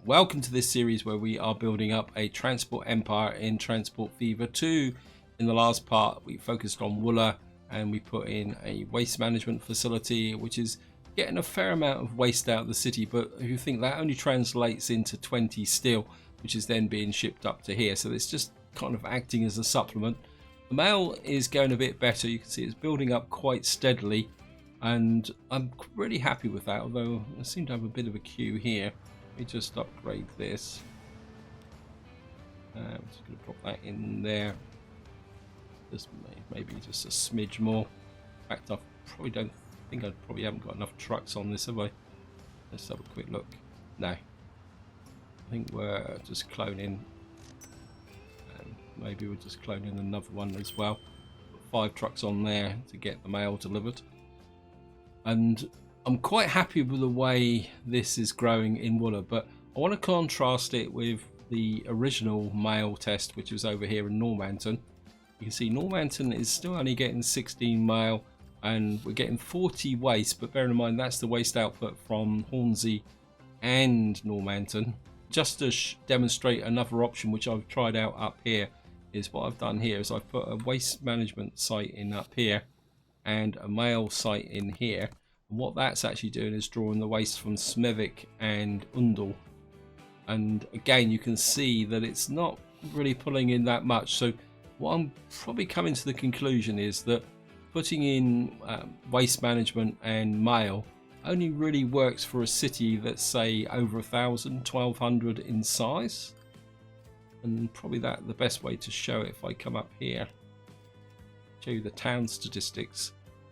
Welcome to this series where we are building up a transport empire in Transport Fever 2. In the last part we focused on Wooler and we put in a waste management facility which is getting a fair amount of waste out of the city, but you think that only translates into 20 steel, which is then being shipped up to here, so it's just kind of acting as a supplement. The mail is going a bit better. You can see it's building up quite steadily and I'm really happy with that, although I seem to have a bit of a queue here. Let me just upgrade this. I'm just going to drop that in there. Just maybe just a smidge more. In fact, I probably haven't got enough trucks on this, have I? Let's have a quick look. No. I think we're just cloning. And maybe we're just cloning another one as well. Put 5 trucks on there to get the mail delivered. And I'm quite happy with the way this is growing in Wooler, but I want to contrast it with the original mail test, which was over here in Normanton. You can see Normanton is still only getting 16 mail and we're getting 40 waste, but bear in mind that's the waste output from Hornsey and Normanton. Just to demonstrate another option which I've tried out up here, is what I've done here is I've put a waste management site in up here and a mail site in here. And what that's actually doing is drawing the waste from Smevik and Undal. And again, you can see that it's not really pulling in that much. So what I'm probably coming to the conclusion is that putting in waste management and mail only really works for a city that's say over 1,000, 1,200 in size. And probably that the best way to show it, if I come up here, show you the town statistics.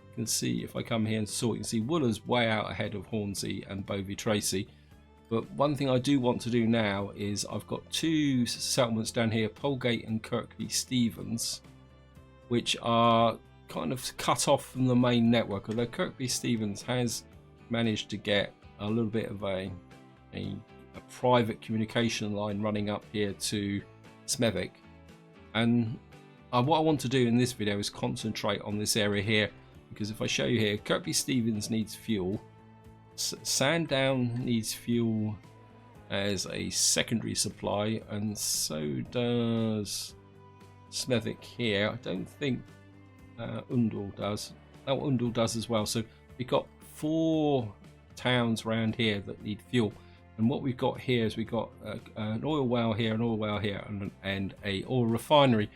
You can see if I come here and sort, you can see Wooler's way out ahead of Hornsey and Bovey Tracy. But one thing I do want to do now is I've got 2 settlements down here, Polegate and Kirkby Stevens, which are kind of cut off from the main network, although Kirkby Stevens has managed to get a little bit of a private communication line running up here to Smevik. And what I want to do in this video is concentrate on this area here, because if I show you here, Kirkby Stevens needs fuel, Sandown needs fuel as a secondary supply, and so does Smevik here. I don't think Undal does. Oh, Undal does as well. So we've got 4 towns around here that need fuel, and what we've got here is we've got an oil well here, an oil well here, and a oil refinery.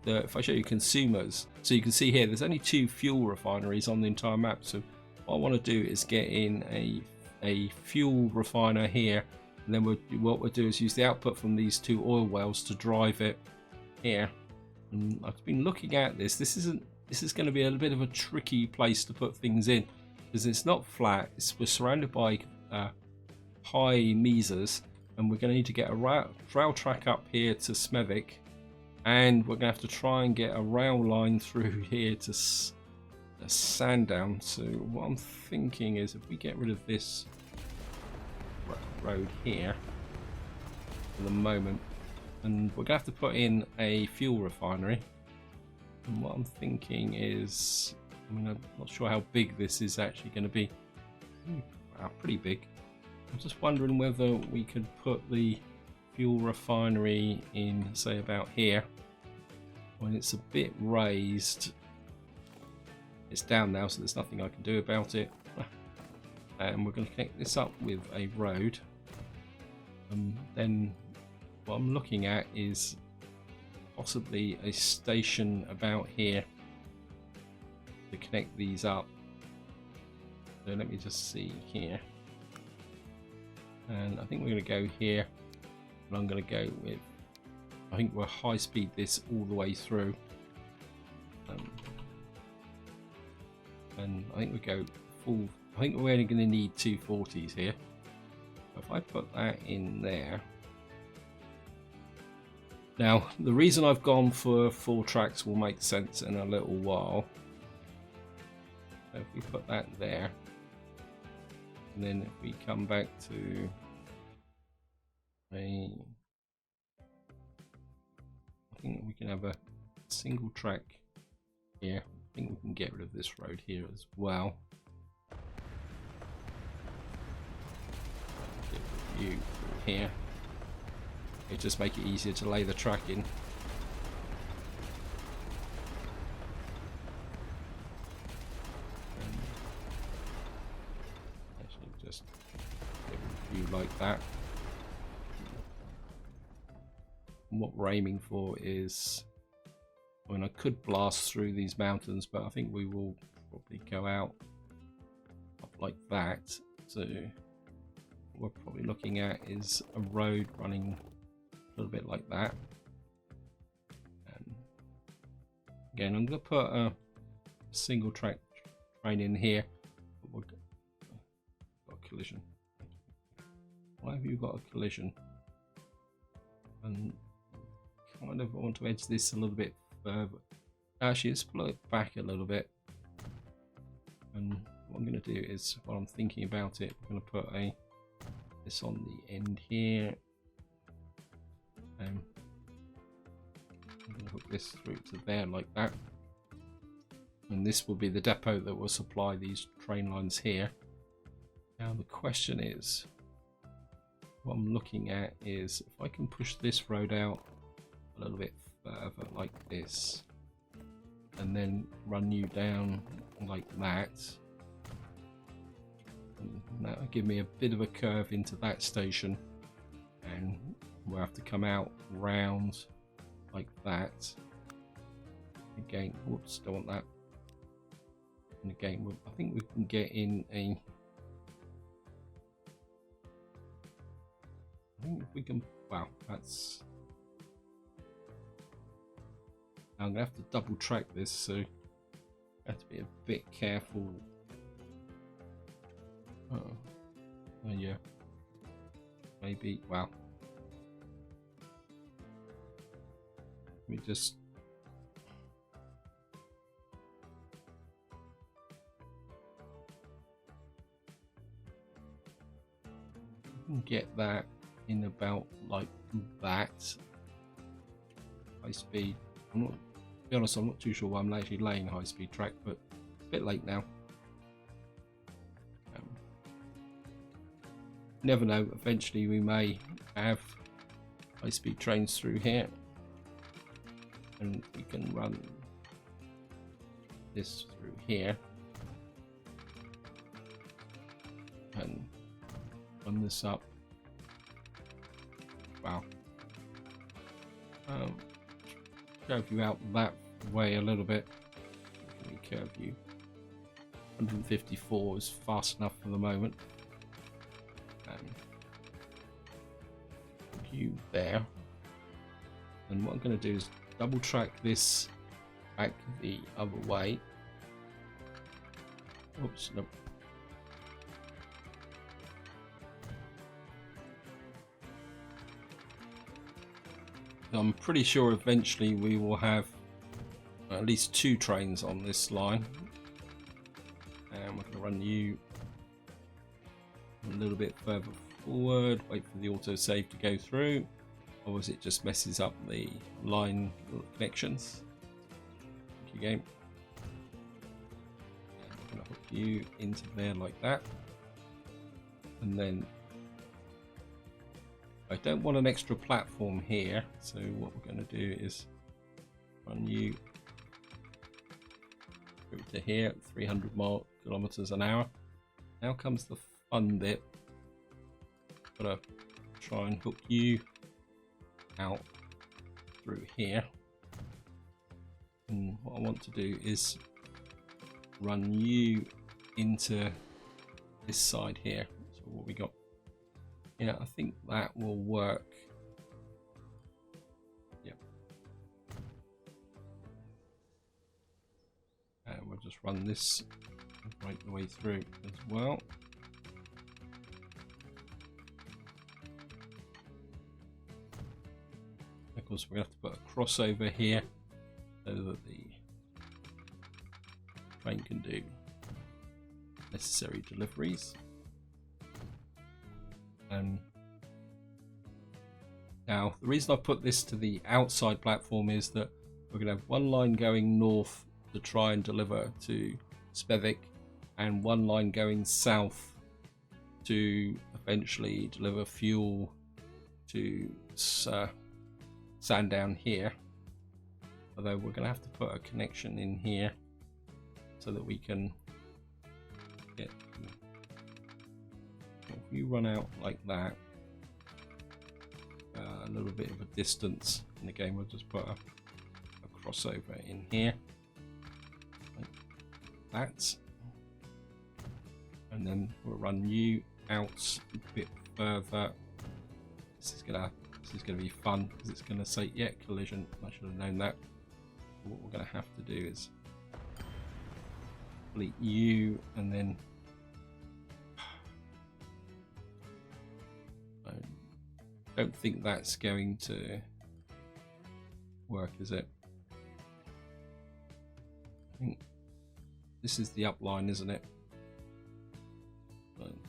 If I show you consumers, so you can see here there's only 2 fuel refineries on the entire map. So what I want to do is get in a fuel refiner here, and then what we'll do is use the output from these 2 oil wells to drive it here. And I've been looking at this. This is going to be a bit of a tricky place to put things in, because it's not flat. We're surrounded by high mesas, and we're going to need to get a rail track up here to Smevik, and we're going to have to try and get a rail line through here to Sandown. So what I'm thinking is if we get rid of this road here for the moment, and we're going to have to put in a fuel refinery. And what I'm thinking is, I'm not sure how big this is actually going to be. Wow, pretty big. I'm just wondering whether we could put the fuel refinery in, say, about here. When it's a bit raised, it's down now, so there's nothing I can do about it. And we're going to connect this up with a road. And then what I'm looking at is possibly a station about here to connect these up. So let me just see here. And I think we're going to go here, and I'm going to go with, I think we'll high speed this all the way through. And I think we go full, I think we're only going to need 240s here. If I put that in there. Now, the reason I've gone for 4 tracks will make sense in a little while. So if we put that there, and then if we come back to I think we can have a single track here. I think we can get rid of this road here as well. Get you through here. It just make it easier to lay the track in. Actually, just give a view like that. And what we're aiming for is, I mean, I could blast through these mountains, but I think we will probably go out up like that. So what we're probably looking at is a road running a little bit like that. And again, I'm going to put a single track train in here. But we've got a collision. Why have you got a collision? And kind of want to edge this a little bit further. Actually, let's pull it back a little bit. And what I'm going to do is, while I'm thinking about it, I'm going to put this on the end here. And I'm going to hook this through to there like that. And this will be the depot that will supply these train lines here. Now the question is, what I'm looking at is if I can push this road out a little bit further like this, and then run you down like that, and that'll give me a bit of a curve into that station, and we'll have to come out round like that again. Whoops, don't want that. And again, I think we can get in a, I think if we can, wow, that's, I'm gonna have to double track this, so I have to be a bit careful. Oh yeah, maybe, wow. Let me just, get that in about like that. High speed. I'm not, to be honest, I'm not too sure why I'm actually laying high speed track, but it's a bit late now. Never know, eventually we may have high speed trains through here, and we can run this through here and run this up. Wow. Curve you out that way a little bit. Let me curve you. 154 is fast enough for the moment. You there. And what I'm going to do is double track this back the other way. Oops, no. I'm pretty sure eventually we will have at least 2 trains on this line, and we're going to run you a little bit further forward, wait for the autosave to go through, otherwise it just messes up the line connections. Thank you, game. I'm going to hook you into there like that, and then I don't want an extra platform here, so what we're going to do is run you through to here, 300 kilometers an hour. Now comes the fun bit. Gotta try and hook you out through here, and what I want to do is run you into this side here. So what we got, yeah, I think that will work. Yep. And we'll just run this right the way through as well. Of course, we're going to have to put a crossover here so that the train can do necessary deliveries. Now, the reason I put this to the outside platform is that we're going to have one line going north to try and deliver to Spevik, and one line going south to eventually deliver fuel to sand down here, although we're going to have to put a connection in here so that we can get, if you run out like that, a little bit of a distance in the game, we'll just put a crossover in here like that, and then we'll run you out a bit further. This is gonna be fun because it's gonna say, yeah, collision. I should have known that. What we're gonna have to do is delete you, and then I don't think that's going to work, is it? I think this is the up line, isn't it?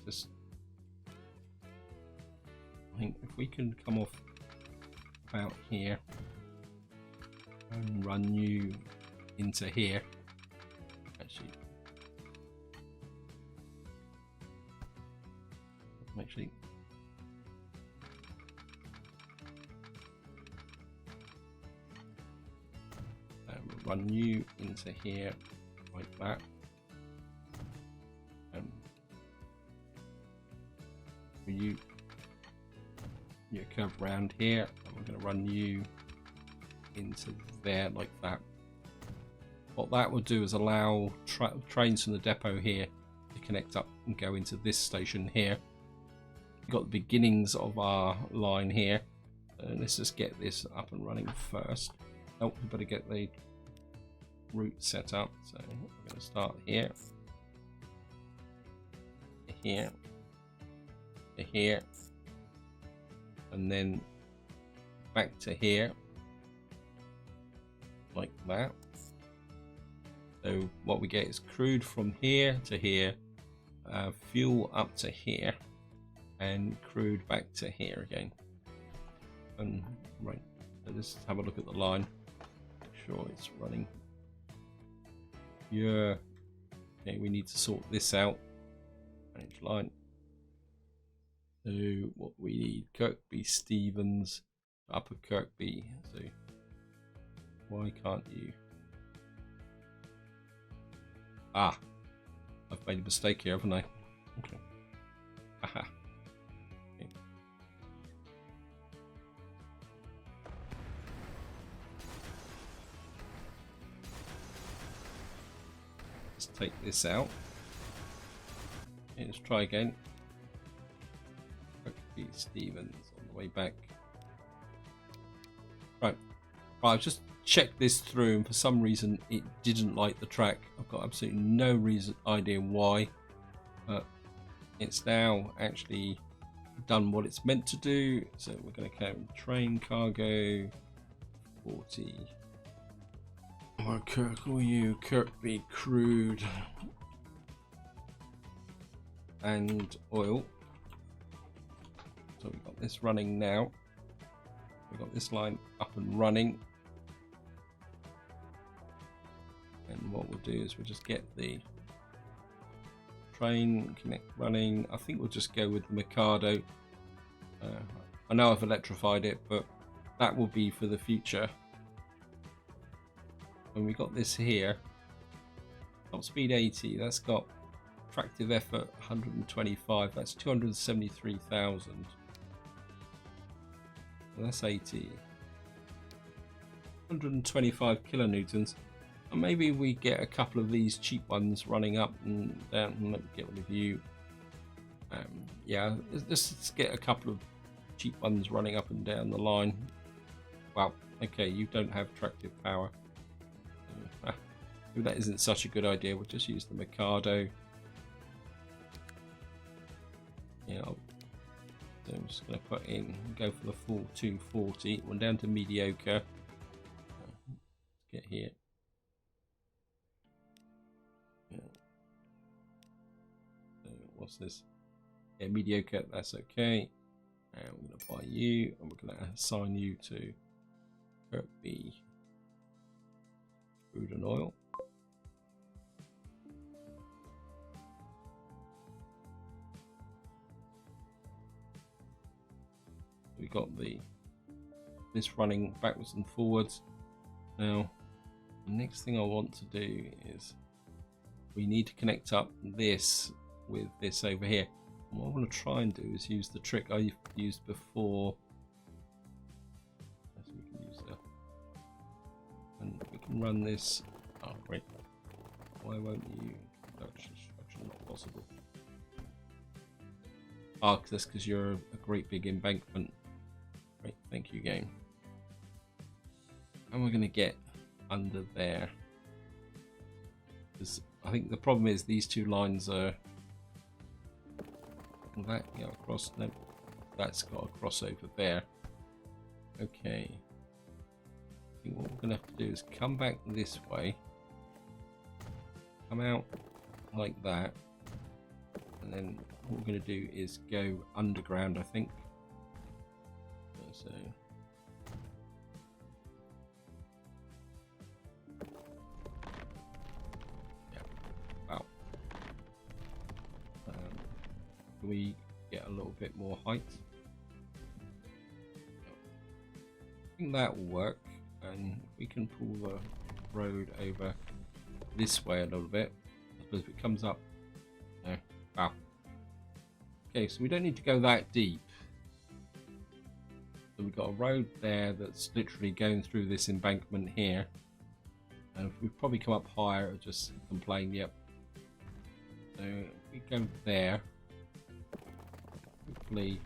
Just, I think if we can come off about here and run you into here, actually run you into here like that, you curve around here, and we're going to run you into there like that. What that will do is allow trains from the depot here to connect up and go into this station here. We've got the beginnings of our line here, and let's just get this up and running first. Oh, we better get the route set up, so we're going to start here, here, here, and then back to here like that. So what we get is crude from here to here, fuel up to here, and crude back to here again. And right, so let's have a look at the line, make sure it's running. Yeah, okay, we need to sort this out. Manage line. So what we need, Kirkby, Stevens, Upper Kirkby. So why can't you? Ah, I've made a mistake here, haven't I? Okay. Aha. Okay. Let's take this out. Okay, let's try again. Stevens on the way back. Right, I've just checked this through, and for some reason it didn't like the track. I've got absolutely no idea why, but it's now actually done what it's meant to do. So we're going to come train cargo 40. Or Kirkby crude and oil. So we've got this running now. We've got this line up and running. And what we'll do is we'll just get the train connect running. I think we'll just go with the Mikado. I know I've electrified it, but that will be for the future. And we got this here. Top speed 80. That's got tractive effort 125. That's 273,000. That's 80. 125 kilonewtons. And maybe we get a couple of these cheap ones running up and down. Let me get rid of you. Yeah, let's get a couple of cheap ones running up and down the line. Wow, okay, you don't have tractive power. Maybe that isn't such a good idea. We'll just use the Mikado. Yeah, so I'm just going to put in, go for the full 240. One down to mediocre. Let's get here. Yeah. So what's this? Yeah, mediocre, that's okay. And we're going to buy you, and we're going to assign you to Kirkby Crude and Oil. We got this running backwards and forwards. Now, the next thing I want to do is we need to connect up this with this over here. And what I want to try and do is use the trick I used before. So we can use that, and we can run this. Oh, great! Why won't you? Actually not possible. Ah, that's because you're a great big embankment. Great, thank you, game. And we're going to get under there. Because I think the problem is these two lines are. Will that go across? No, that's got a crossover there. Okay. I think what we're going to have to do is come back this way. Come out like that. And then what we're going to do is go underground, I think. So. We get a little bit more height. I think that will work, and we can pull the road over this way a little bit. I suppose if it comes up. No. Wow. Okay, so we don't need to go that deep. So we've got a road there that's literally going through this embankment here. And if we probably come up higher, it'll just complain, yep. So if we go there. Quickly,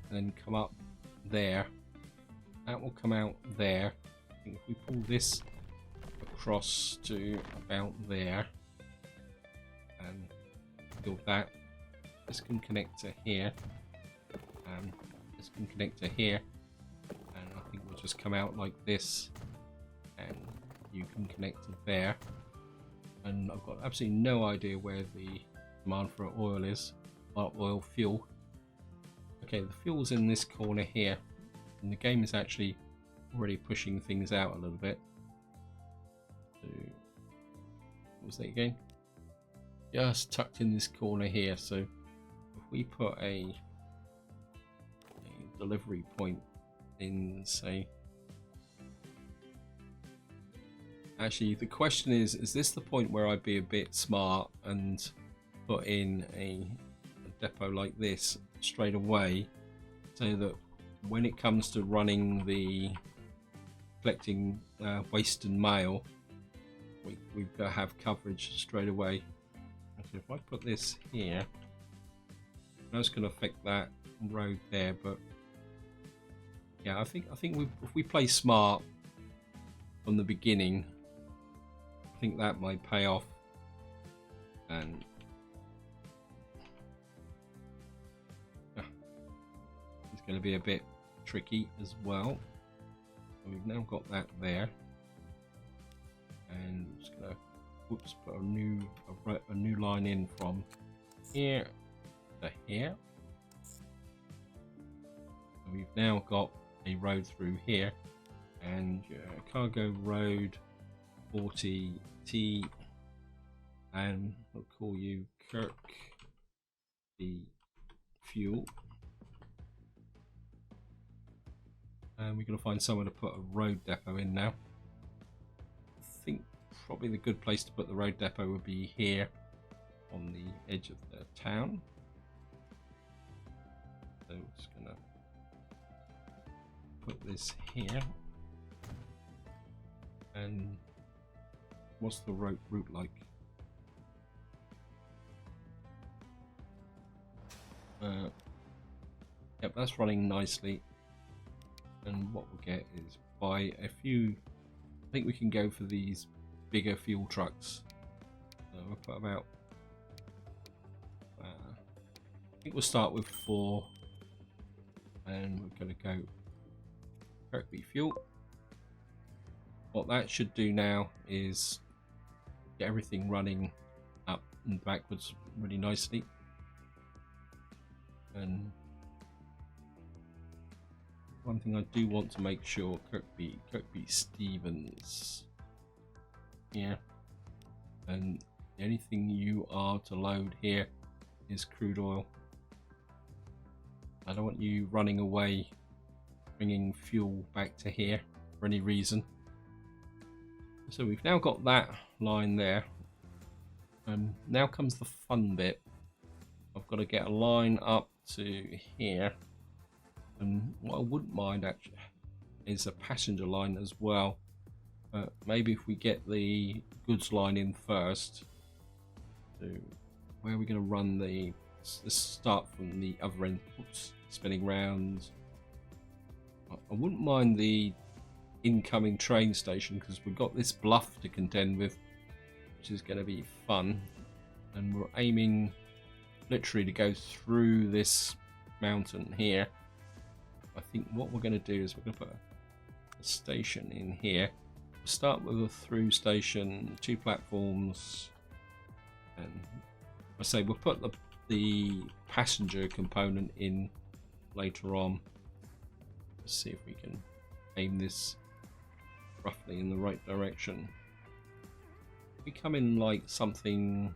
and then come up there. That will come out there. I think if we pull this across to about there and build that, this can connect to here, and this can connect to here, and I think we'll just come out like this, and you can connect to there. And I've got absolutely no idea where the demand for oil is. Oil fuel. Okay, the fuel's in this corner here, and the game is actually already pushing things out a little bit. So, what was that again? Just tucked in this corner here. So if we put a delivery point in, say, actually the question is this the point where I'd be a bit smart and put in a depot like this straight away, so that when it comes to running the collecting waste and mail, we've got to have coverage straight away. So if I put this here, that's going to affect that road there, but yeah, I think if we play smart from the beginning, I think that might pay off. And going to be a bit tricky as well. So we've now got that there, and I'm just going to put a new line in from here to here. So we've now got a road through here, and cargo road 40T, and I'll call you Kirk the fuel. And we're going to find somewhere to put a road depot in now. I think probably the good place to put the road depot would be here on the edge of the town. So we're just going to put this here. And what's the route like? Yep, that's running nicely. And what we'll get is by a few, I think we can go for these bigger fuel trucks. So we'll put about, I think we'll start with 4, and we're going to go correctly fuel. What that should do now is get everything running up and backwards really nicely. And one thing I do want to make sure, Kirkby Stevens, yeah, and the only thing you are to load here is crude oil. I don't want you running away, bringing fuel back to here for any reason. So we've now got that line there. Now comes the fun bit. I've got to get a line up to here, and what I wouldn't mind actually is a passenger line as well. Maybe if we get the goods line in first. So where are we going to run the start from the other end? Oops, spinning round. I wouldn't mind the incoming train station because we've got this bluff to contend with, which is going to be fun, and we're aiming literally to go through this mountain here. I think what we're going to do is we're going to put a station in here. We'll start with a through station, 2 platforms, and I say we'll put the passenger component in later on. Let's see if we can aim this roughly in the right direction. We come in like something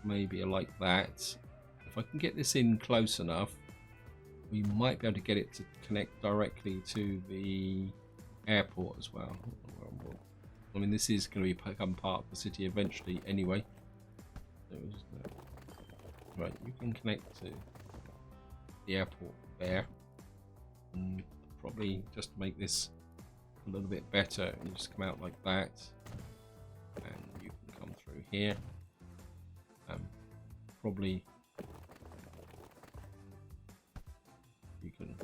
maybe like that. If I can get this in close enough, we might be able to get it to connect directly to the airport as well. I mean, this is going to become part of the city eventually anyway. Right, you can connect to the airport there, and probably just to make this a little bit better, you just come out like that, and you can come through here. Probably you can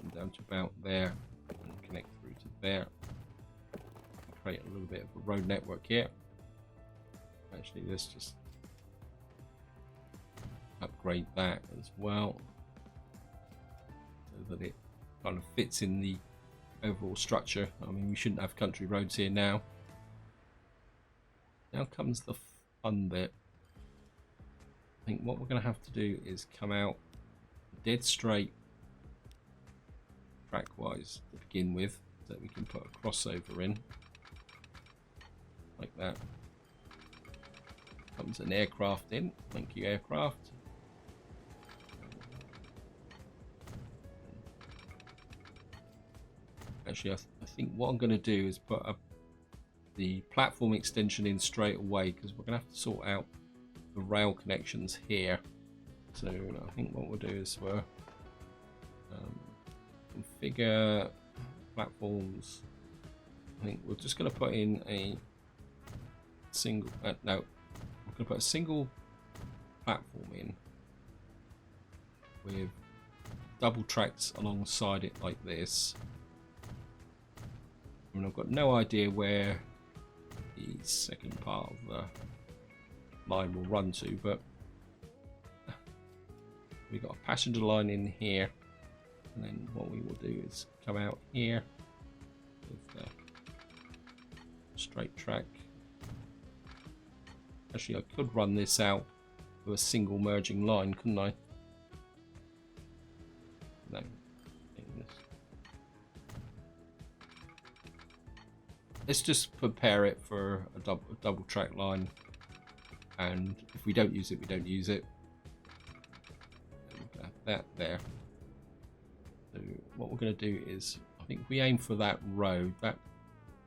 come down to about there and connect through to there. Create a little bit of a road network here. Actually, let's just upgrade that as well so that it kind of fits in the overall structure. I mean, we shouldn't have country roads here now. Now comes the fun bit. I think what we're going to have to do is come out dead straight track wise to begin with, so that we can put a crossover in like that. Comes an aircraft in. Thank you, aircraft. Actually, I think what I'm going to do is put the platform extension in straight away, because we're going to have to sort out the rail connections here. So I think what we'll do is we'll configure platforms. I think we're just going to put in a single no, we're going to put a single platform in with double tracks alongside it like this. I mean, I've got no idea where the second part of the line will run to, but we've got a passenger line in here, and then what we will do is come out here with the straight track. Actually, I could run this out with a single merging line, couldn't I? No. Let's just prepare it for a double track line, and if we don't use it, we don't use it. And that there. So what we're going to do is, I think we aim for that road, that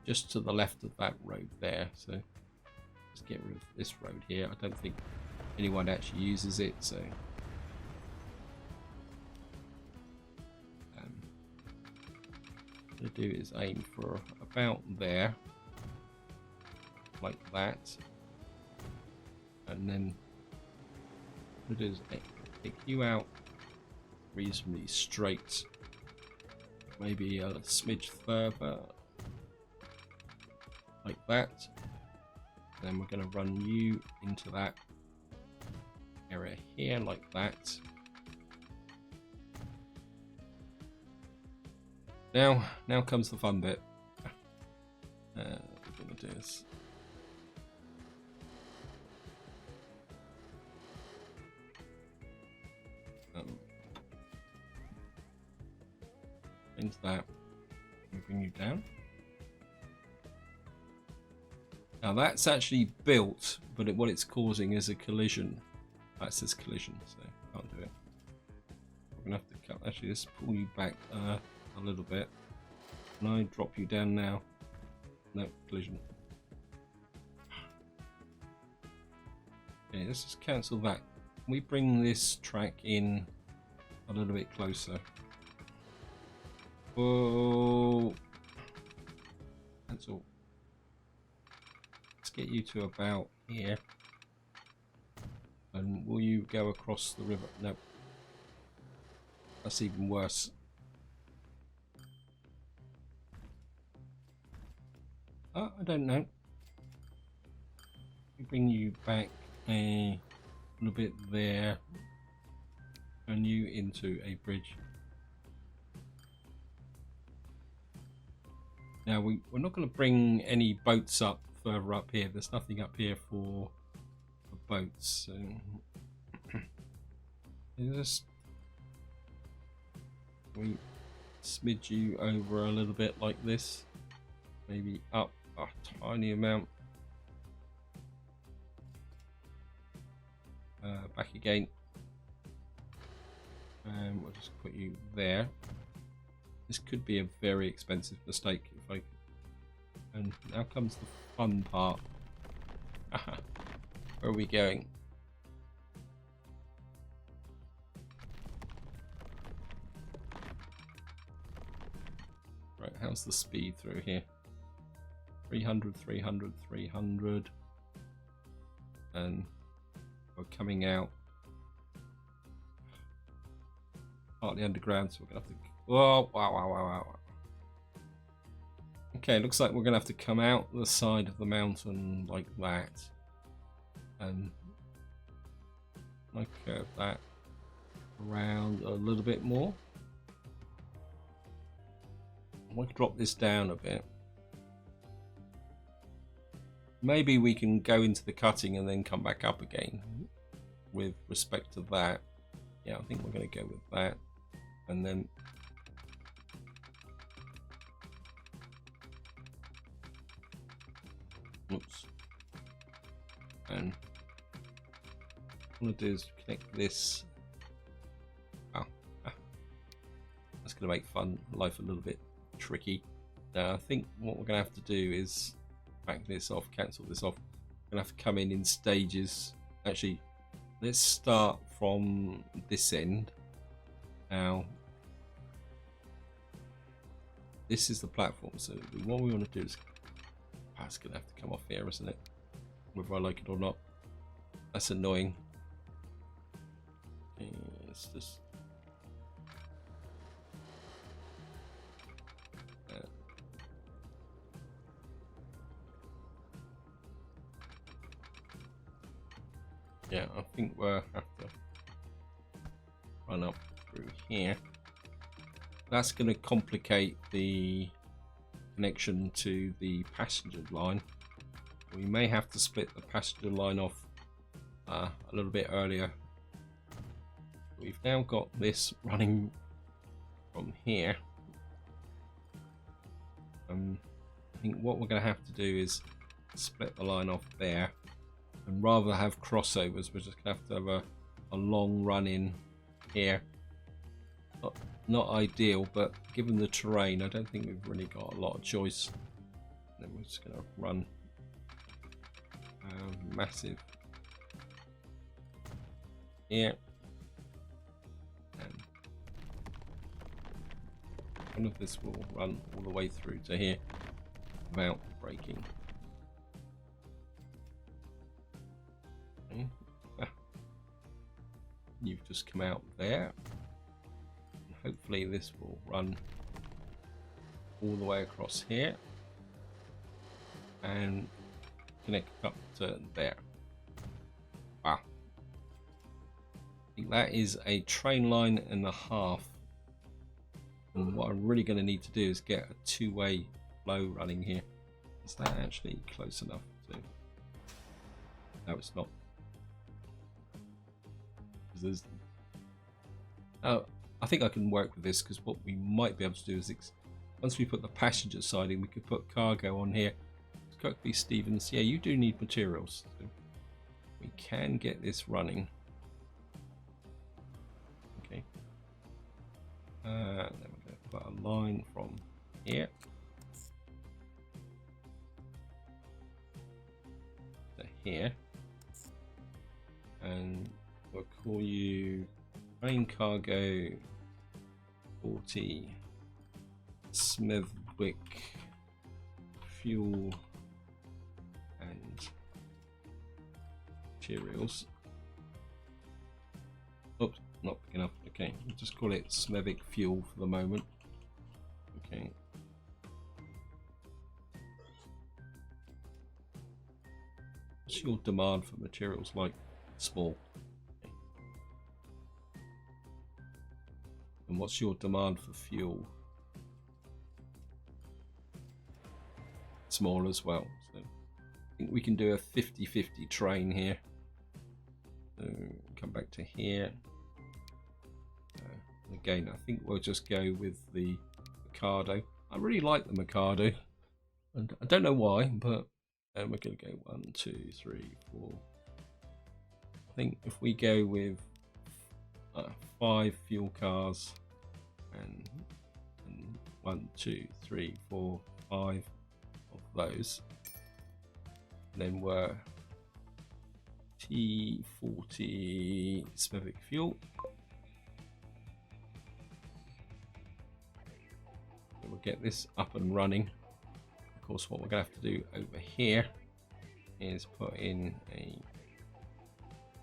just to the left of that road there. So let's get rid of this road here. I don't think anyone actually uses it, so what I'm going to do is aim for about there, like that, and then what it is, take you out reasonably straight, maybe a smidge further, like that. Then we're going to run you into that area here, like that. Now comes the fun bit. What we're going to do is into that, and bring you down. Now that's actually built, but what it's causing is a collision. That says collision, so can't do it. Actually, let's pull you back a little bit. Can I drop you down now? No, collision. Okay, let's just cancel that. Can we bring this track in a little bit closer? Whoa. Cancel. Let's get you to about here. And will you go across the river? No. That's even worse. Oh, I don't know. Bring you back a little bit there. Turn you into a bridge. Now we're not going to bring any boats up further up here. There's nothing up here for boats. So just we smidge you over a little bit like this. Maybe up a tiny amount. Back again. And we'll just put you there. This could be a very expensive mistake if I. And now comes the fun part. Where are we going? Right, how's the speed through here? 300, 300, 300. And we're coming out partly underground, so we're gonna have to. Whoa, wow. Okay, looks like we're gonna have to come out the side of the mountain like that, and I curve that around a little bit more. I want to drop this down a bit. Maybe we can go into the cutting and then come back up again with respect to that. Yeah, I think we're going to go with that. And then oops. And what I'm going to do is connect this. Oh, that's going to make life a little bit tricky. Now I think what we're going to have to do is back this off, cancel this off. We're going to have to come in stages. Actually, let's start from this end. Now, this is the platform, so what we want to do is, it's going to have to come off here, isn't it? Whether I like it or not. That's annoying. It's just yeah, I think we'll have to run up through here. That's going to complicate the connection to the passenger line. We may have to split the passenger line off a little bit earlier. We've now got this running from here. I think what we're going to have to do is split the line off there. And rather than have crossovers, we're just going to have a long run in here. Not ideal, but given the terrain, I don't think we've really got a lot of choice. Then we're just going to run massive here. And one of this will run all the way through to here without breaking. You've just come out there. Hopefully this will run all the way across here and connect up to there. Wow. I think that is a train line and a half. And what I'm really going to need to do is get a two-way flow running here. Is that actually close enough to? No, it's not. There's, I think I can work with this, because what we might be able to do is once we put the passenger side in, we could put cargo on here. Kirkby Stevens, yeah, you do need materials. So we can get this running. Okay. a line from here to here, and we'll call you main cargo 40 Smithwick fuel and materials. Oops, not big enough. Okay, we'll just call it Smithwick fuel for the moment. Okay. What's your demand for materials like? Small. Okay. And what's your demand for fuel? Small as well. So I think we can do a 50-50 train here. So come back to here. Again, I think we'll just go with the Mikado. I really like the Mikado, and I don't know why, but we're going to go 1, 2, 3, 4. I think if we go with 5 fuel cars and 1, 2, 3, 4, 5 of those, then we're T40 Smithwick fuel. We'll get this up and running. Of course, what we're going to have to do over here is put in a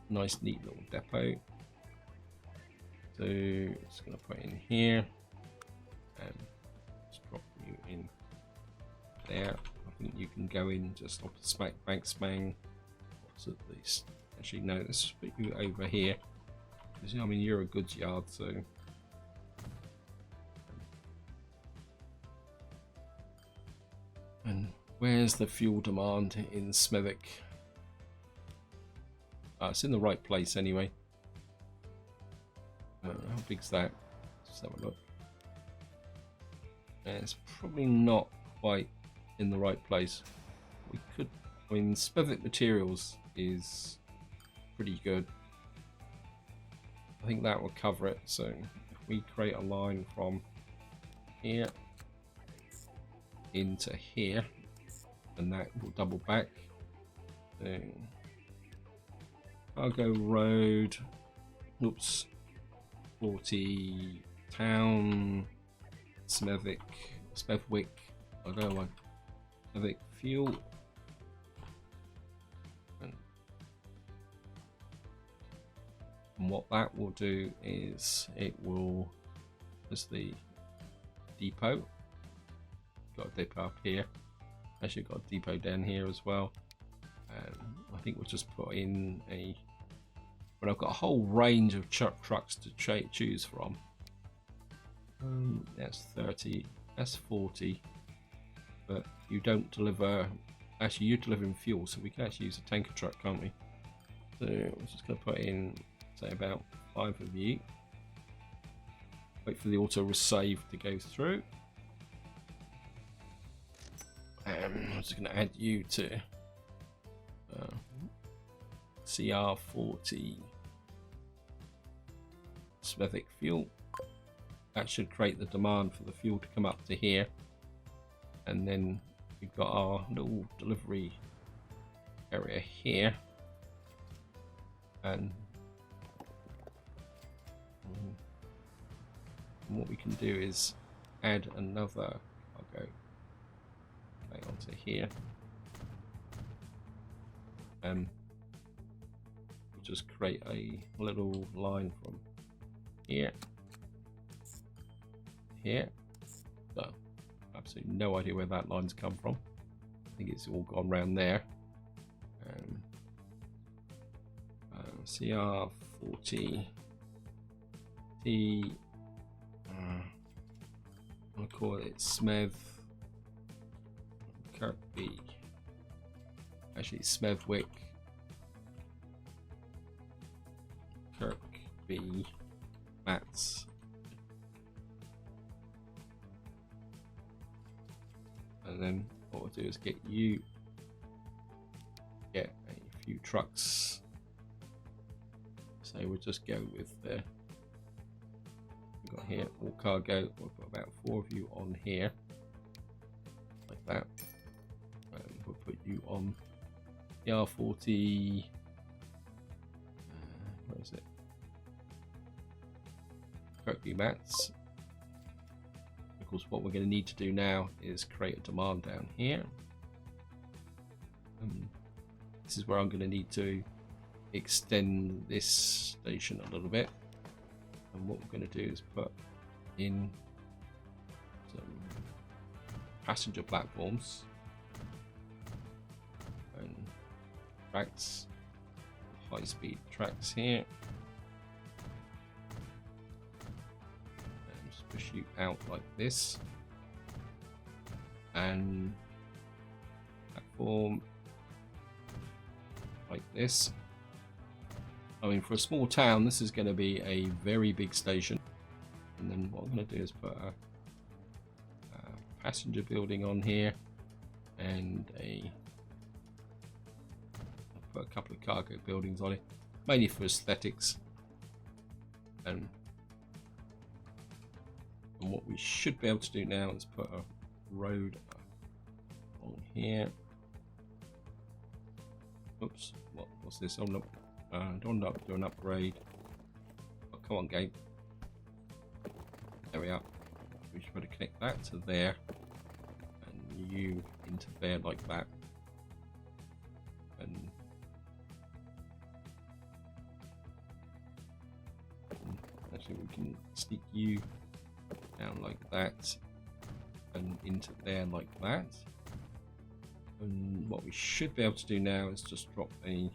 nice neat little depot. So it's going to put in here and just drop you in there. I think you can go in just off the smack bang spang. What's at least? Actually, no, let's put you over here. Because, I mean, you're a goods yard, so. And where's the fuel demand in Smithwick? It's in the right place anyway. How big's that? Let's have a look. And it's probably not quite in the right place. We could, I mean, Smithwick materials is pretty good. I think that will cover it. So if we create a line from here into here, and that will double back. So cargo road, oops, 40 town Smithwick, I don't know, Smithwick fuel, and what that will do is it will, as the depot, got a depot up here, actually got a depot down here as well, and I think we'll just put in a, but I've got a whole range of trucks to choose from. That's 30, that's 40, but you don't deliver, actually you're delivering fuel, so we can actually use a tanker truck, can't we? So we're just going to put in, say, about 5 of you. Wait for the auto save to go through. I'm just going to add you to CR40 Smithwick fuel. That should create the demand for the fuel to come up to here, and then we've got our little delivery area here, and what we can do is add another cargo onto here, and we'll just create a little line from here, so absolutely no idea where that line's come from. I think it's all gone round there. CR40 T, I'll call it Smith Kirkby, actually Smithwick Kirkby mats. And then what we'll do is get a few trucks. So we'll just go with the we've got here? All cargo. We've got about 4 of you on here, like that. And we'll put you on the R40. Where is it? Kirkby mats. Of course, what we're going to need to do now is create a demand down here. This is where I'm going to need to extend this station a little bit. And what we're going to do is put in some passenger platforms and tracks, high-speed tracks here. And just push you out like this. And platform like this. I mean, for a small town, this is going to be a very big station. And then what I'm going to do is put a passenger building on here, and I'll put a couple of cargo buildings on it, mainly for aesthetics. And what we should be able to do now is put a road along here. Oops, what's this? Oh no. Don't do an upgrade. Oh, come on, game. There we are. We should better connect that to there, and you into there like that. And actually, we can sneak you down like that, and into there like that. And what we should be able to do now is just drop a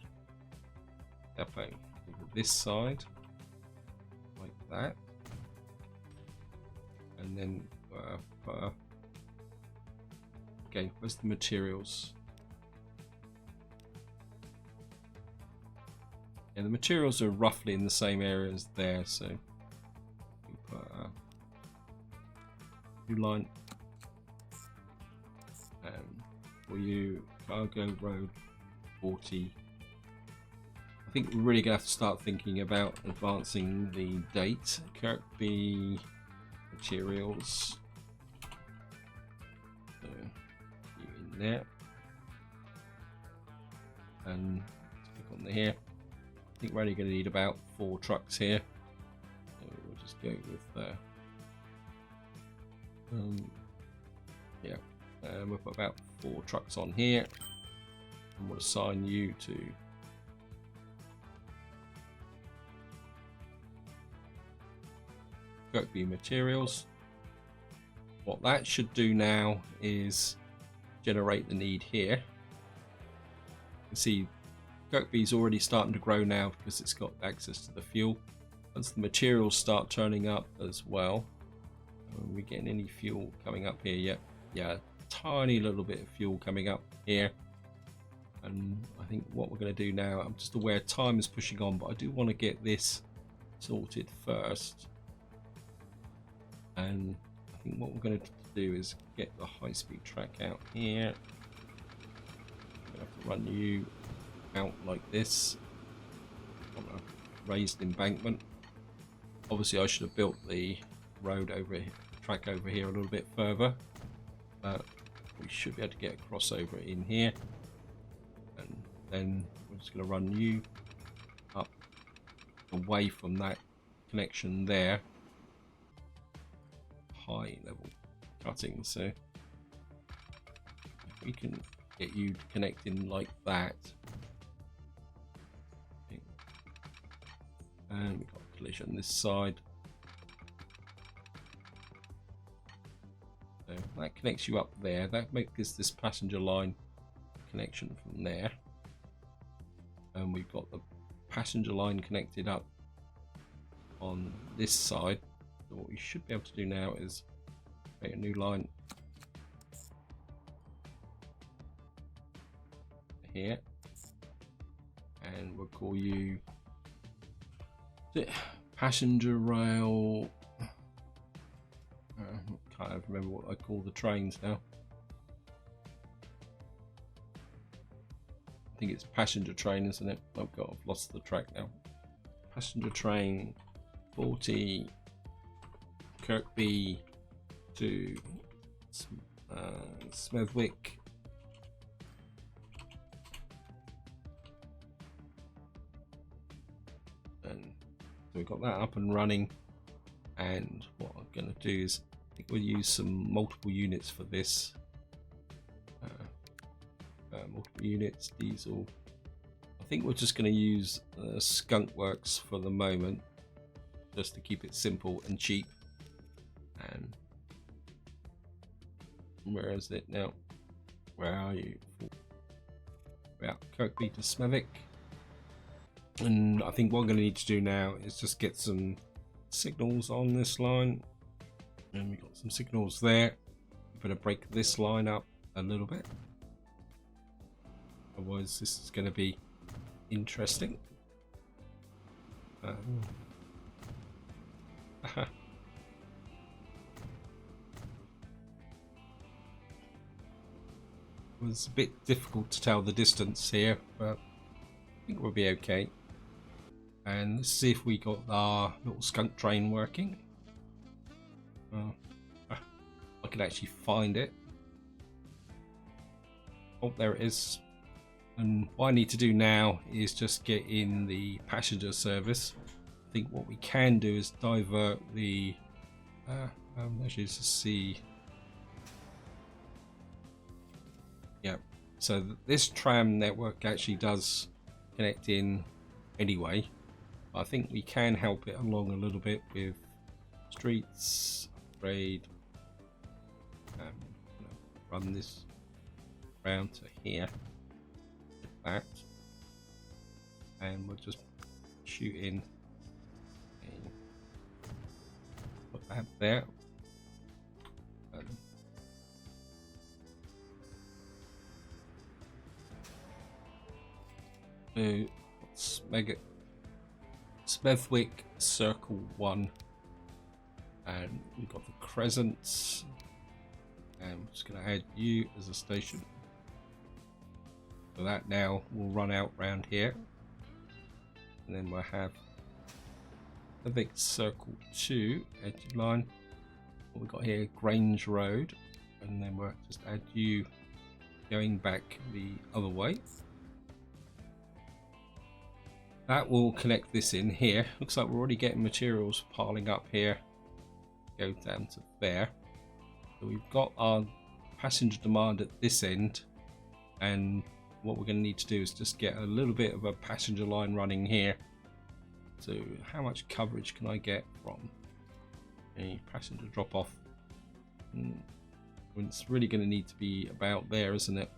depot over this side like that, and then okay, where's the materials? And the materials are roughly in the same area as there, so we put a new line for you, cargo road 40. I think we're really going to have to start thinking about advancing the date. Kirkby materials. So you in there. And let's click on here. I think we're only going to need about 4 trucks here. So we'll just go with yeah. We'll put about 4 trucks on here. And we'll assign you to Kirkby materials. What that should do now is generate the need here. You can see Kirkby's already starting to grow now because it's got access to the fuel. Once the materials start turning up as well, are we getting any fuel coming up here yet? Yeah, tiny little bit of fuel coming up here. And I think what we're going to do now, I'm just aware time is pushing on, but I do want to get this sorted first. And I think what we're going to do is get the high-speed track out here. I'm going to have to run you out like this on a raised embankment. Obviously I should have built the road over here, track over here a little bit further, but we should be able to get a crossover in here. And then we're just going to run you up away from that connection there. High level cutting, so if we can get you to connect in like that. And we've got a collision this side. So that connects you up there. That makes this passenger line connection from there. And we've got the passenger line connected up on this side. So what we should be able to do now is create a new line here. And we'll call you passenger rail. Can't remember what I call the trains now. I think it's passenger train, isn't it? Oh god, I've lost the track now. Passenger train 40 Kirkby to Smethwick. And so we've got that up and running. And what I'm going to do is I think we'll use some multiple units for this. Multiple units, diesel. I think we're just going to use Skunk Works for the moment, just to keep it simple and cheap. And where is it now? Where are you? About Kirkby to Smethwick. And I think what I'm going to need to do now is just get some signals on this line. And we've got some signals there. We're going to break this line up a little bit. Otherwise this is going to be interesting. It was a bit difficult to tell the distance here, but I think we'll be okay. And let's see if we got our little skunk train working. I can actually find it. Oh, there it is. And what I need to do now is just get in the passenger service. I think what we can do is divert the actually to see. Yeah, so this tram network actually does connect in anyway. I think we can help it along a little bit with streets, upgrade, run this round to here. That, and we'll just shoot in and put that there. Let's make it Smethwick Circle 1, and we've got the crescents, and I'm just going to add you as a station. So that now will run out round here, and then we'll have the big Circle 2 edge line. What we've got here, Grange Road, and then we'll just add you going back the other way. That will connect this in here. Looks like we're already getting materials piling up here. Go down to there. So we've got our passenger demand at this end, and what we're going to need to do is just get a little bit of a passenger line running here. So how much coverage can I get from a passenger drop off? It's really going to need to be about there, isn't it?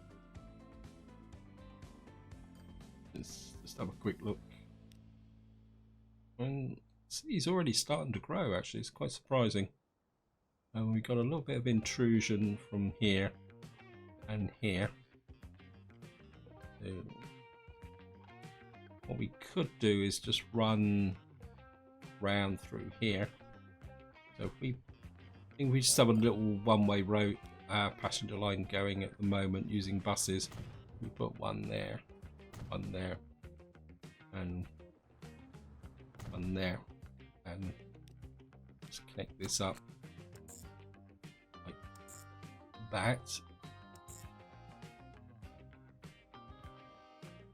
Let's just have a quick look. And see, he's already starting to grow, actually. It's quite surprising. And we've got a little bit of intrusion from here and here. So what we could do is just run round through here. So if we think we just have a little one-way road passenger line going at the moment using buses. We put one there, and one there, and just connect this up like that.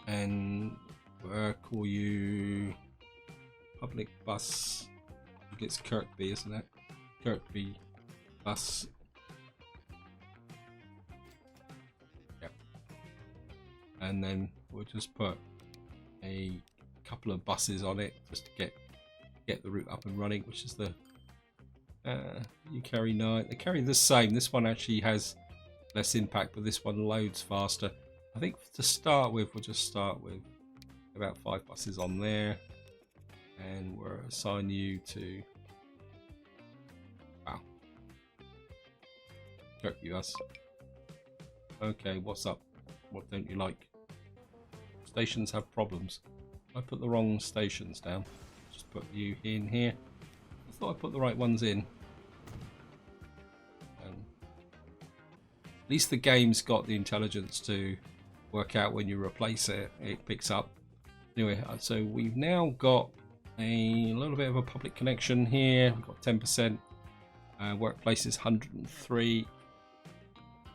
And we'll call you public bus. I think it's Kirkby, isn't it? Kirkby bus. Yep. And then we'll just put a couple of buses on it just to get the route up and running, which is the you carry 9. They carry the same. This one actually has less impact, but this one loads faster. I think to start with, we'll just start with about 5 buses on there, and we'll assign you to Kirkby bus. Okay, what's up? What don't you like? Stations have problems. I put the wrong stations down. Just put you in here. I thought I put the right ones in. At least the game's got the intelligence to work out when you replace it. It picks up. Anyway, so we've now got a little bit of a public connection here. We've got 10%. Workplace is 103.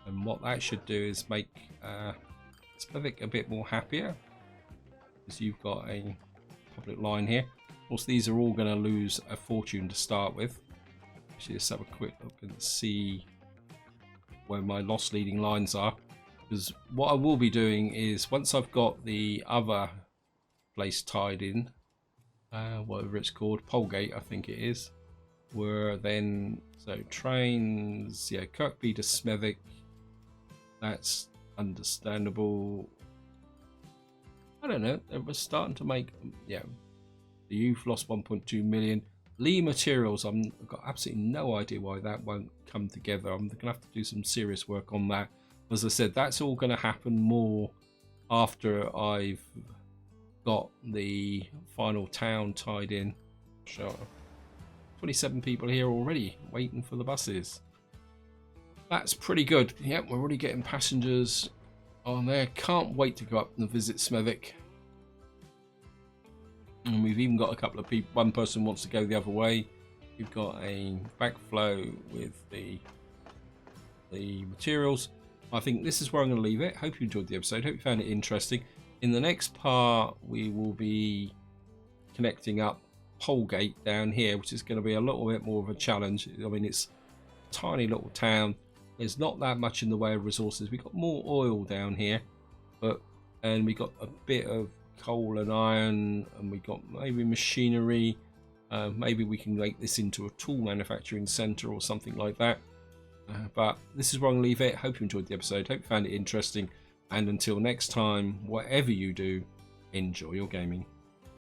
And what that should do is make Smethwick a bit more happier, because you've got a public line here. Of course, these are all going to lose a fortune to start with. Actually, let's have a quick look and see where my lost leading lines are. Because what I will be doing is, once I've got the other place tied in, whatever it's called, Polegate I think it is, where then, so trains, yeah, Kirkby to Smethwick, that's understandable. I don't know, it was starting to make, yeah, the youth lost 1.2 million. Lee Materials, I've got absolutely no idea why that won't come together. I'm going to have to do some serious work on that. As I said, that's all going to happen more after I've got the final town tied in. Sure. 27 people here already waiting for the buses. That's pretty good. Yep, we're already getting passengers on there. Can't wait to go up and visit Smethwick. And we've even got a couple of people. One person wants to go the other way. We've got a backflow with the materials. I think this is where I'm going to leave it. Hope you enjoyed the episode. Hope you found it interesting. In the next part, we will be connecting up Polegate down here, which is going to be a little bit more of a challenge. I mean, it's a tiny little town. There's not that much in the way of resources. We've got more oil down here, and we got a bit of coal and iron, and we got maybe machinery. Maybe we can make this into a tool manufacturing center or something like that. But this is where I'm going to leave it. Hope you enjoyed the episode. Hope you found it interesting. And until next time, whatever you do, enjoy your gaming.